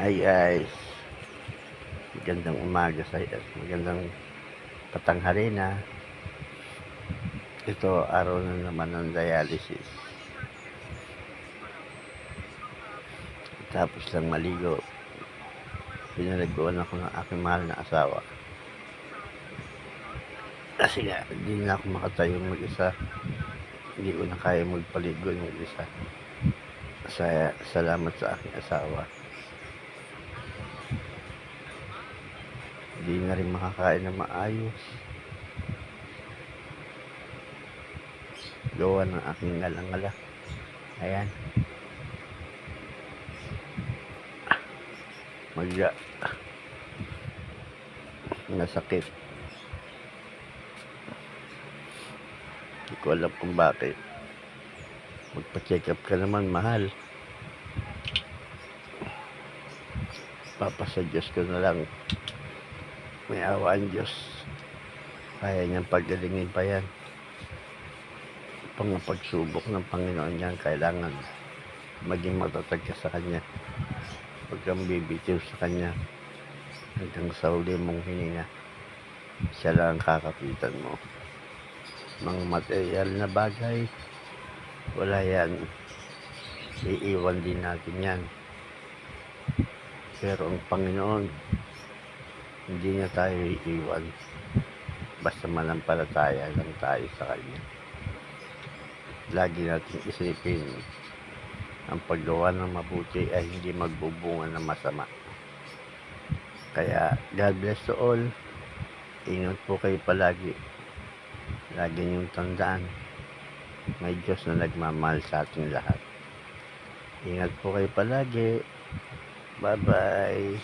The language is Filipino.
Hi guys, magandang umaga sa magandang patanghali na. Ito araw na naman ng dialysis. Tapos lang maligo, pinaliguan ako ng aking mahal na asawa. Kasi nga, hindi na ako makatayo mag-isa. Hindi ko na kaya magpaligo mag-isa. Salamat sa aking asawa. Hindi na rin makakain na maayos. Gawa ng aking ngala-ngala. Ayan. Nasakit. Hindi ko alam kung bakit. Magpa-check up ka naman, mahal. Papasa Diyos ko na lang. May awa ang Diyos. Kaya niyang paggalingin pa yan. Pagsubok ng Panginoon yan, kailangan maging matatag ka sa Kanya. Huwag kang bibitiw sa Kanya. Hanggang sa huli mong hininga, siya lang ang kakapitan mo. Mga material na bagay, wala yan. Iiwan din natin yan. Pero ang Panginoon, hindi niya tayo iiwan. Basta manampalataya lang tayo sa Kanya. Lagi natin isipin, ang paggawa ng mabuti ay hindi magbubunga ng masama. Kaya, God bless to all. Ingat po kayo palagi. Lagi niyong tandaan, may Diyos na nagmamahal sa ating lahat. Ingat po kayo palagi. Bye-bye.